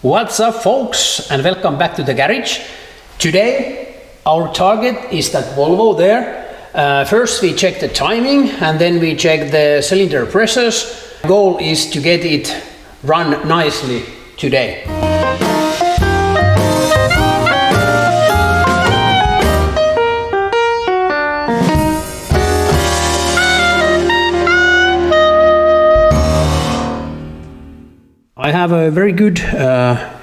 What's up, folks, and welcome back to the garage. Today our target is that Volvo there. First we check the timing and then we check the cylinder pressures. Goal is to get it run nicely today. I have a very good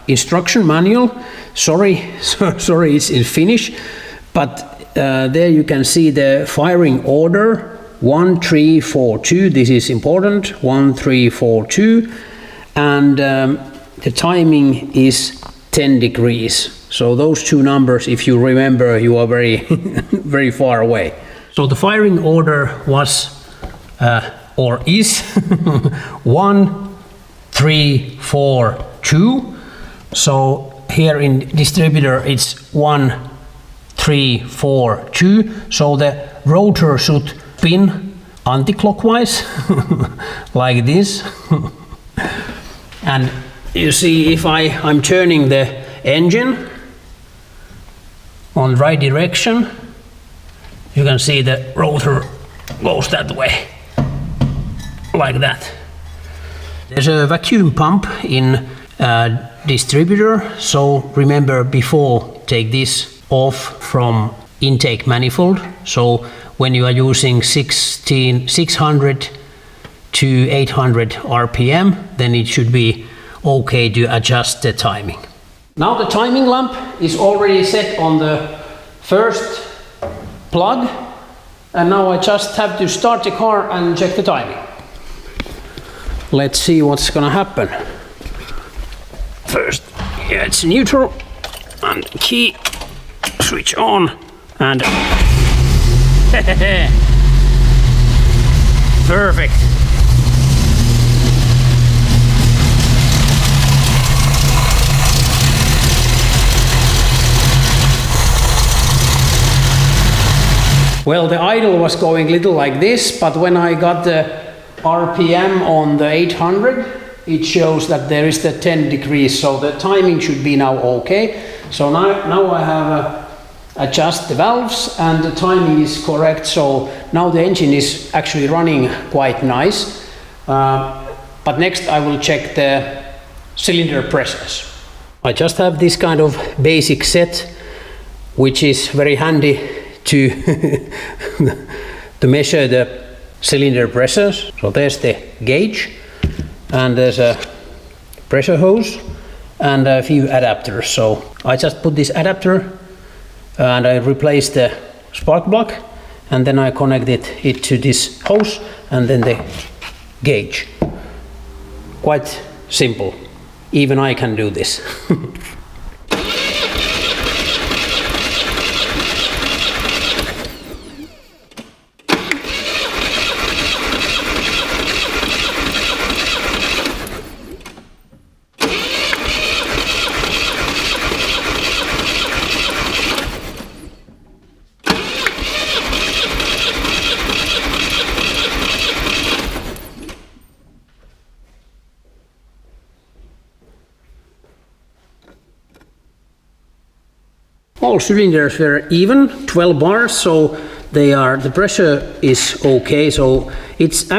instruction manual. Sorry it's in Finnish, but there you can see the firing order 1, 3, 4, 2. This is important. 1, 3, 4, 2, and the timing is 10 degrees. So those two numbers, if you remember, you are very very far away. So the firing order was or is 1, 3, 4, 2. So here in distributor it's 1, 3, 4, 2. So the rotor should spin anti-clockwise like this. And you see, if I'm turning the engine on the right direction, you can see the rotor goes that way, like that. There's a vacuum pump in distributor, so remember before, take this off from intake manifold. So when you are using 600 to 800 RPM, then it should be okay to adjust the timing. Now the timing lamp is already set on the first plug, and now I just have to start the car and check the timing. Let's see what's gonna happen. First, yeah, it's neutral, and key, switch on, and perfect. Well, the idle was going little like this, but when I got the RPM on the 800, it shows that there is the 10 degrees, so the timing should be now okay. So now I have adjust the valves and the timing is correct, so now the engine is actually running quite nice. But next I will check the cylinder pressures. I just have this kind of basic set, which is very handy to to measure the cylinder pressures. So there's the gauge, and there's a pressure hose and a few adapters. So I just put this adapter and I replace the spark plug, and then I connected it to this hose and then the gauge. Quite simple. Even I can do this. All cylinders were even, 12 bars, so the pressure is okay. So it's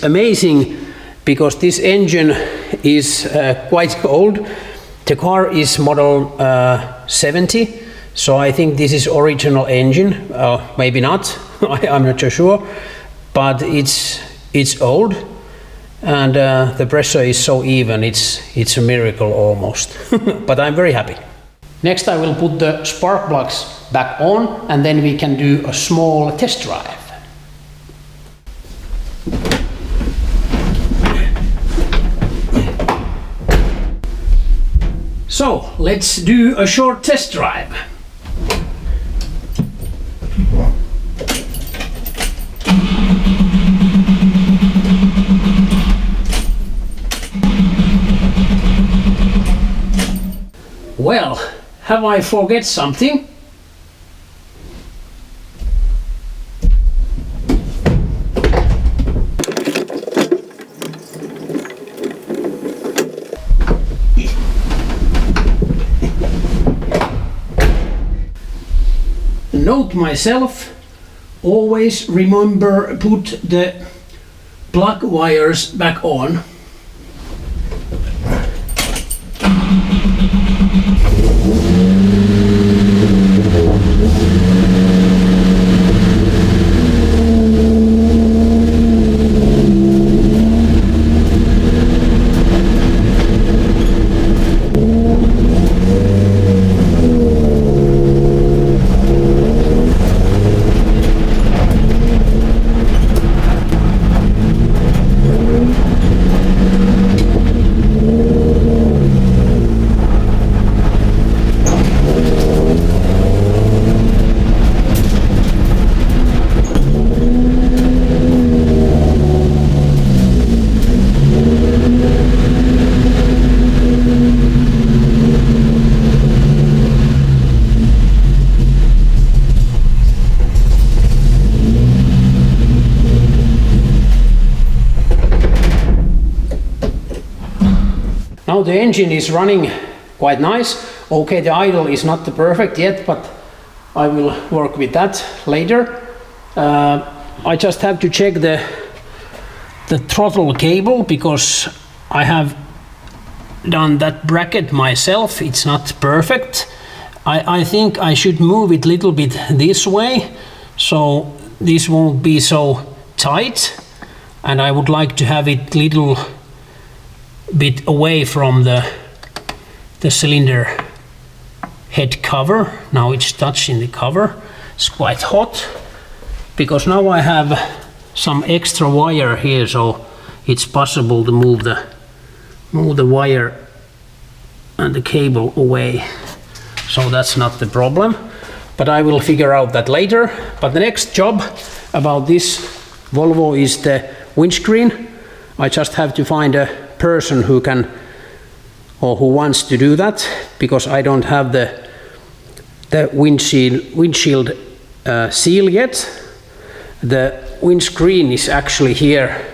amazing, because this engine is quite old. The car is model 70, so I think this is original engine. Maybe not, I'm not sure, but it's old, and the pressure is so even. It's a miracle almost. But I'm very happy. Next I will put the spark plugs back on, and then we can do a small test drive. So let's do a short test drive. Well, have I forget something? note myself, always remember put the plug wires back on. Now the engine is running quite nice. Okay, the idle is not the perfect yet, but I will work with that later. I just have to check the throttle cable because I have done that bracket myself. It's not perfect. I think I should move it a little bit this way so this won't be so tight, and I would like to have it little bit away from the cylinder head cover. Now it's touching the cover. It's quite hot because now I have some extra wire here, so it's possible to move the wire and the cable away. So that's not the problem, but I will figure out that later. But the next job about this Volvo is the windscreen. I just have to find a person who can or who wants to do that, because I don't have the windshield seal yet. The windscreen is actually here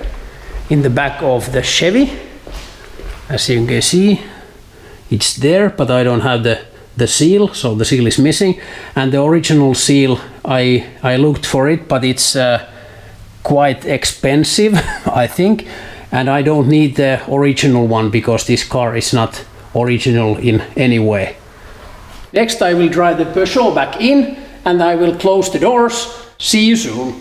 in the back of the Chevy. As you can see, it's there, but I don't have the seal, so the seal is missing. And the original seal, I looked for it, but it's quite expensive, I think. And I don't need the original one because this car is not original in any way. Next I will drive the Peugeot back in and I will close the doors. See you soon.